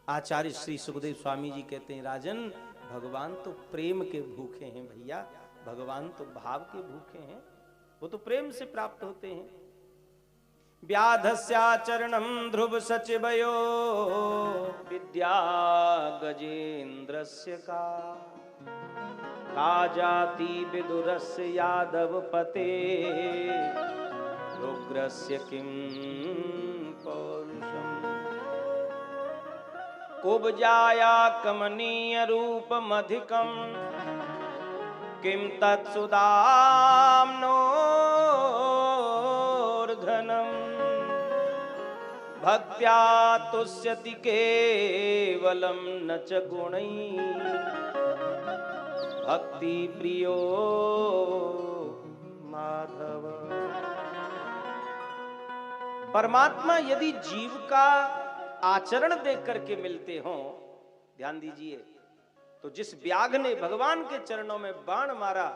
आचार्य श्री सुखदेव स्वामी जी कहते हैं, राजन भगवान तो प्रेम के भूखे हैं भैया, भगवान तो भाव के भूखे हैं, वो तो प्रेम से प्राप्त होते हैं। व्याधस्याचरणं ध्रुव सचिवयो विद्या गजेन्द्रस्य का जाति विदुरस्य यादव पते रुग्रस्य किं पौरुषम्। कुब्जाया कमनीय रूपमधिकं किं तत्सुदाम्नोर्धनम्। भक्त्या तुष्यति केवलं न च गुणैः भक्ति प्रियो माधव। परमात्मा यदि जीव का आचरण देख करके मिलते हों, ध्यान दीजिए, तो जिस व्याघ ने भगवान के चरणों में बाण मारा,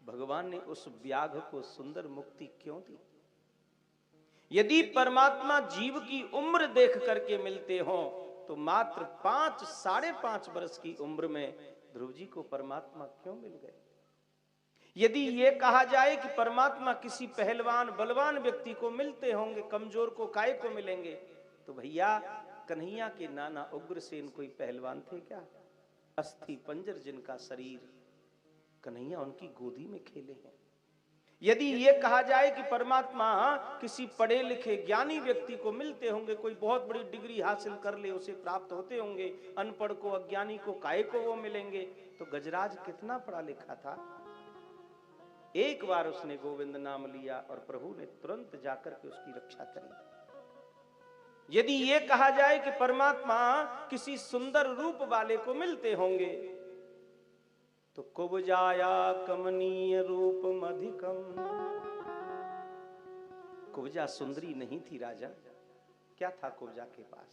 भगवान ने उस व्याघ को सुंदर मुक्ति क्यों दी? यदि परमात्मा जीव की उम्र देख करके मिलते हों, तो मात्र 5 साढ़े 5 वर्ष की उम्र में ध्रुव जी को परमात्मा क्यों मिल गए? यदि ये कहा जाए कि परमात्मा किसी पहलवान बलवान व्यक्ति को मिलते होंगे, कमजोर को काय को मिलेंगे, तो भैया कन्हैया के नाना उग्रसेन कोई पहलवान थे क्या? अस्थि पंजर जिनका शरीर, कन्हैया उनकी गोदी में खेले हैं। यदि ये कहा जाए कि परमात्मा किसी पढ़े लिखे ज्ञानी व्यक्ति को मिलते होंगे, कोई बहुत बड़ी डिग्री हासिल कर ले उसे प्राप्त होते होंगे, अनपढ़ को अज्ञानी को काय को वो मिलेंगे, तो गजराज कितना पढ़ा लिखा था। एक बार उसने गोविंद नाम लिया और प्रभु ने तुरंत जाकर के उसकी रक्षा करी। यदि ये कहा जाए कि परमात्मा किसी सुंदर रूप वाले को मिलते होंगे, तो कुब्जाया कमनीय रूपम अधिकम। कुब्जा सुंदरी नहीं थी राजा, क्या था कुब्जा के पास?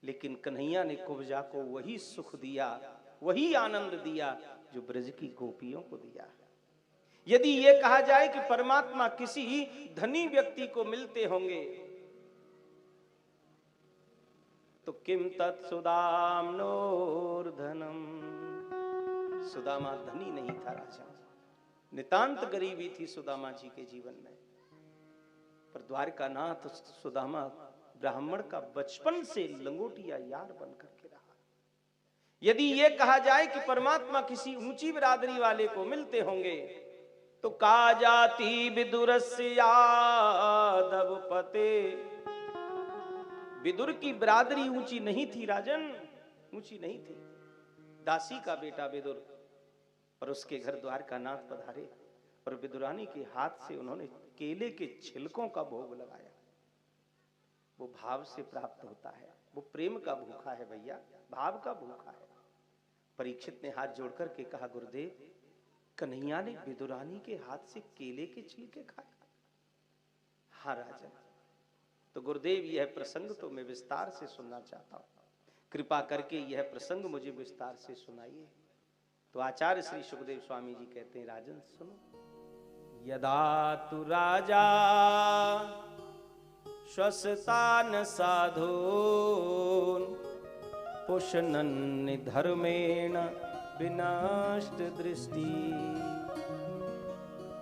लेकिन कन्हैया ने कुब्जा को वही सुख दिया, वही आनंद दिया जो ब्रज की गोपियों को दिया। यदि यह कहा जाए कि परमात्मा किसी धनी व्यक्ति को मिलते होंगे, तो किम तत्सुदाम्नोर्धनम। सुदामा धनी नहीं था राजा, नितांत गरीबी थी सुदामा जी के जीवन में, पर द्वारकानाथ सुदामा ब्राह्मण का बचपन से लंगोटिया यार बन करके रहा। यदि यह कहा जाए कि परमात्मा किसी ऊंची बिरादरी वाले को मिलते होंगे, तो का जाति विदुरस्य यादव पते। विदुर की बिरादरी ऊंची नहीं थी राजन, ऊंची नहीं थी। दासी का बेटा विदुर, और उसके घर द्वारकानाथ पधारे और विदुरानी के हाथ से उन्होंने केले के छिलकों का भोग लगाया। वो भाव से प्राप्त होता है, वो प्रेम का भूखा है भैया, भाव का भूखा है। परीक्षित ने हाथ जोड़कर के कहा, गुरुदेव, कन्हैया ने विदुरानी के हाथ से केले के छिलके खाए? हाँ राजन। तो गुरुदेव, यह प्रसंग तो मैं विस्तार से सुनना चाहता हूं, कृपा करके यह प्रसंग मुझे विस्तार से सुनाइए। तो आचार्य श्री सुखदेव स्वामी जी कहते हैं, राजन सुनो। यदा तु राजा श्वसतान साधून पुष्णन् धर्मेण विनष्ट दृष्टि।